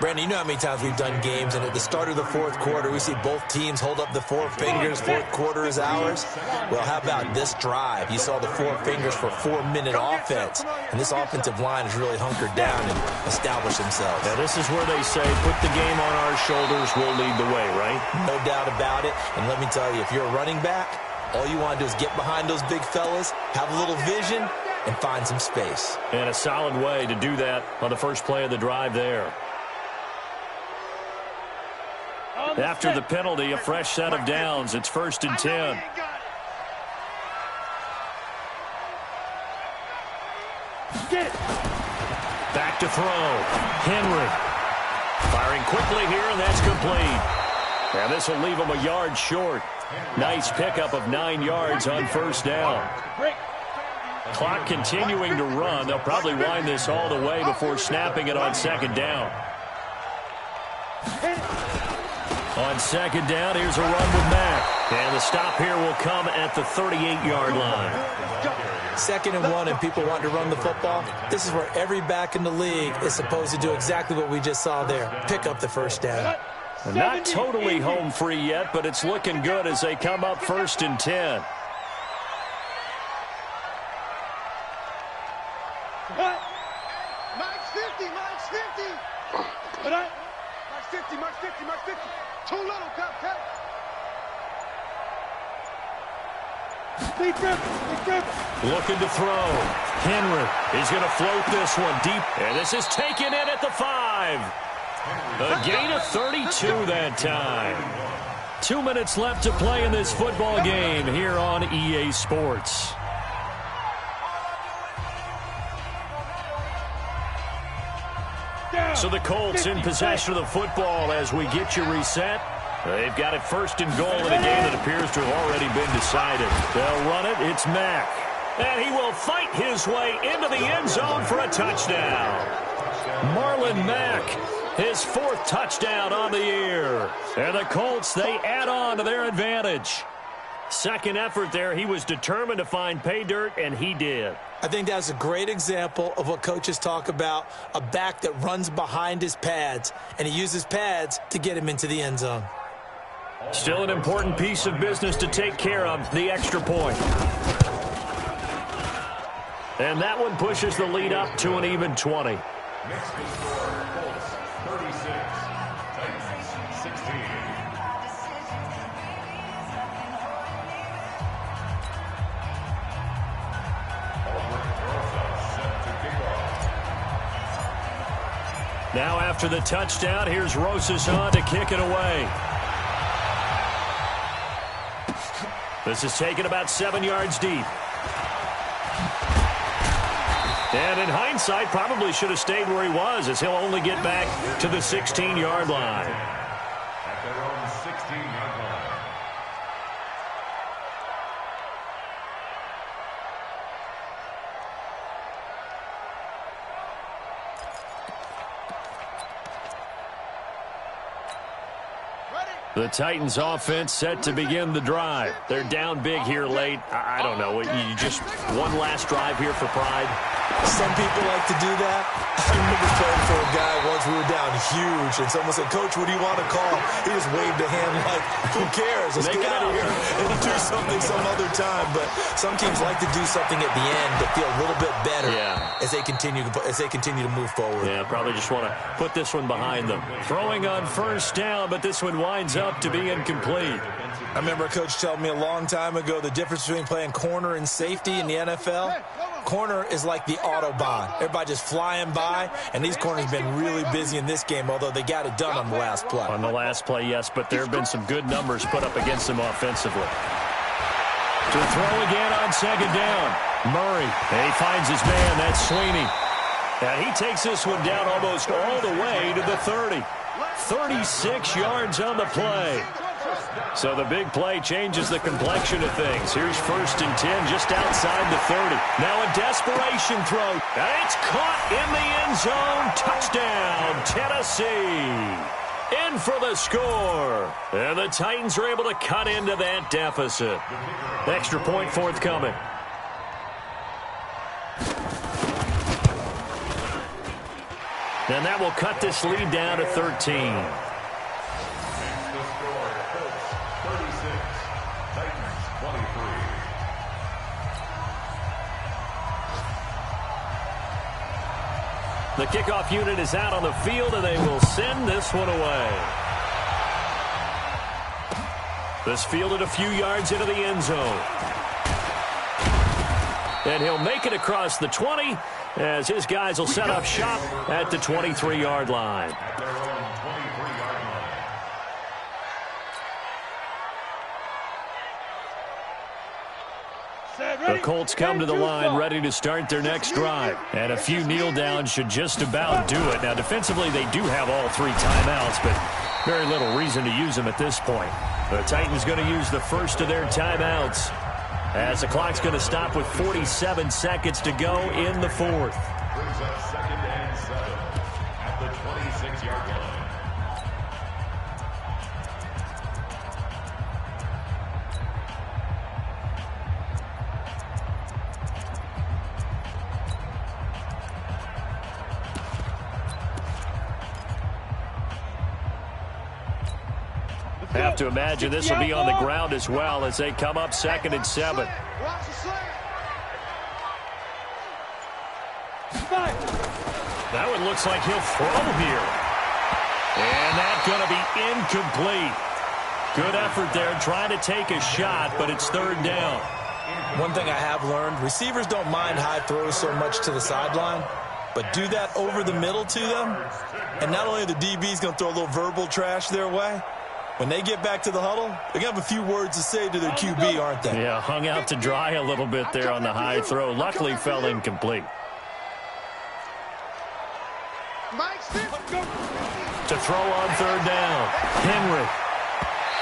Brandon, you know how many times we've done games, and at the start of the fourth quarter, we see both teams hold up the 4 fingers, fourth quarter is ours. Well, how about this drive? You saw the 4 fingers for 4-minute offense, and this offensive line has really hunkered down and established themselves. Now, this is where they say, put the game on our shoulders, we'll lead the way, right? No doubt about it, and let me tell you, if you're a running back, all you want to do is get behind those big fellas, have a little vision, and find some space. And a solid way to do that on the first play of the drive there. After the penalty, a fresh set of downs. It's 1st and 10. Back to throw. Henry. Firing quickly here, and that's complete. And this will leave him a yard short. Nice pickup of 9 yards on first down. Clock continuing to run. They'll probably wind this all the way before snapping it on second down. On second down, here's a run with Mack. And the stop here will come at the 38-yard line. 2nd and 1, and people want to run the football. This is where every back in the league is supposed to do exactly what we just saw there. Pick up the first down. Not totally home free yet, but it's looking good as they come up 1st and 10. Mike's 50. Mike's 50. Mike's 50. Mike's 50. Mike's 50. Too little, cut. Looking to throw. Henry is going to float this one deep. And this is taken in at the 5. A gain of 32 that time. 2 minutes left to play in this football game here on EA Sports. So the Colts in possession of the football as we get you reset. They've got it 1st and goal in a game that appears to have already been decided. They'll run it. It's Mack. And he will fight his way into the end zone for a touchdown. Marlon Mack, his 4th touchdown on the year. And the Colts, they add on to their advantage. Second effort there, he was determined to find pay dirt, and he did. I think that's a great example of what coaches talk about, a back that runs behind his pads, and he uses pads to get him into the end zone. Still an important piece of business to take care of, the extra point. And that one pushes the lead up to an even 20. Next score, Colts 36, Titans 16. Now after the touchdown, here's Rosas on to kick it away. This is taken about 7 yards deep. And in hindsight, probably should have stayed where he was, as he'll only get back to the 16-yard line. At their own 16-yard line. The Titans offense set to begin the drive. They're down big here late. I don't know. You just one last drive here for pride. Some people like to do that. I remember playing for a guy once. We were down huge, and someone said, "Coach, what do you want to call?" He just waved a hand like, "Who cares? Let's get out of here and do something some other time." But some teams like to do something at the end to feel a little bit better as they continue to move forward. Yeah, probably just want to put this one behind them. Throwing on first down, but this one winds up to be incomplete. I remember a coach telling me a long time ago the difference between playing corner and safety in the NFL. Corner is like the Autobahn. Everybody just flying by, and these corners have been really busy in this game, although they got it done on the last play. On the last play, yes, but there have been some good numbers put up against them offensively. To throw again on second down. Murray, and he finds his man. That's Sweeney. And he takes this one down almost all the way to the 30. 36 yards on the play. So the big play changes the complexion of things. Here's 1st and 10 just outside the 30. Now a desperation throw. And it's caught in the end zone. Touchdown, Tennessee. In for the score. And the Titans are able to cut into that deficit. Extra point forthcoming. And that will cut this lead down to 13. The score, Colts 36, Titans 23. The kickoff unit is out on the field, and they will send this one away. This fielded a few yards into the end zone. And he'll make it across the 20 as his guys will set up shop at the 23-yard line. At their own 23-yard line. The Colts come to the line ready to start their next drive. And a few kneel downs should just about do it. Now, defensively, they do have all 3 timeouts, but very little reason to use them at this point. The Titans going to use the first of their timeouts, as the clock's going to stop with 47 seconds to go in the 4th. Brings up 2nd and 7 at the 26-yard line. Have to imagine this will be on the ground as well as they come up 2nd and 7. That one looks like he'll throw here. And that's going to be incomplete. Good effort there trying to take a shot, but it's 3rd down. One thing I have learned, receivers don't mind high throws so much to the sideline, but do that over the middle to them, and not only are the DBs going to throw a little verbal trash their way, when they get back to the huddle, they're going to have a few words to say to their QB, aren't they? Yeah, hung out to dry a little bit there on the high throw. Luckily fell incomplete. To throw on 3rd down. Henry.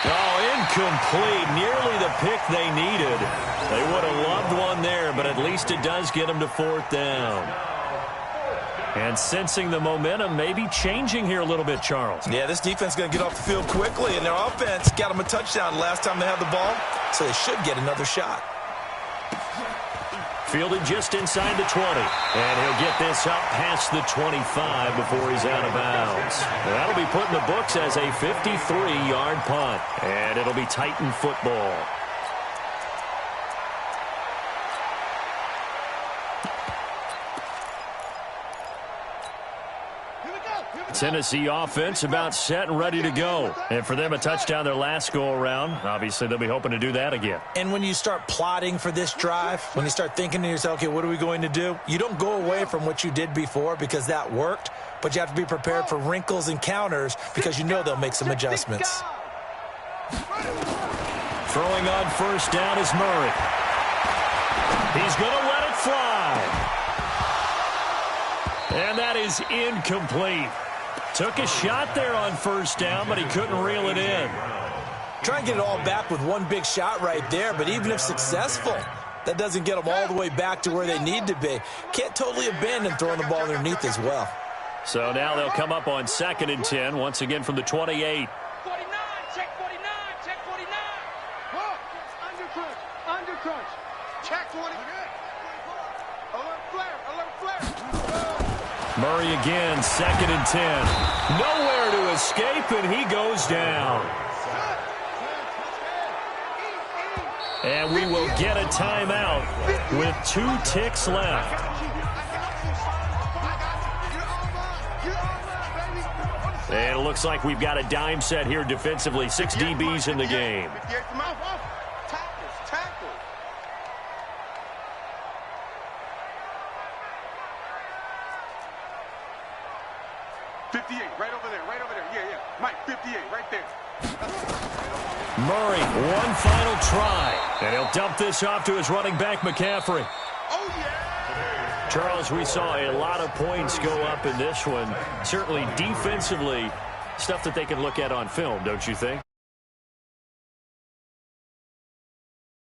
Oh, incomplete. Nearly the pick they needed. They would have loved one there, but at least it does get them to 4th down. And sensing the momentum maybe changing here a little bit, Charles. Yeah, this defense is going to get off the field quickly, and their offense got them a touchdown last time they had the ball, so they should get another shot. Fielded just inside the 20. And he'll get this up past the 25 before he's out of bounds. That'll be put in the books as a 53-yard punt. And it'll be Titan football. Tennessee offense about set and ready to go. And for them, a touchdown their last go-around. Obviously, they'll be hoping to do that again. And when you start plotting for this drive, when you start thinking to yourself, okay, what are we going to do? You don't go away from what you did before because that worked, but you have to be prepared for wrinkles and counters because you know they'll make some adjustments. Throwing on 1st down is Murray. He's going to let it fly. And that is incomplete. Took a shot there on 1st down, but he couldn't reel it in. Try and get it all back with one big shot right there, but even if successful, that doesn't get them all the way back to where they need to be. Can't totally abandon throwing the ball underneath as well. So now they'll come up on 2nd and 10, once again from the 28. 49, check 49, check 49. Whoa, under crunch. Check 20. Alert flare. Murray again, 2nd and 10. Nowhere to escape, and he goes down. And we will get a timeout with 2 ticks left. And it looks like we've got a dime set here defensively. 6 DBs in the game. Murray, one final try. And he'll dump this off to his running back, McCaffrey. Charles, we saw a lot of points go up in this one. Certainly defensively, stuff that they can look at on film, don't you think?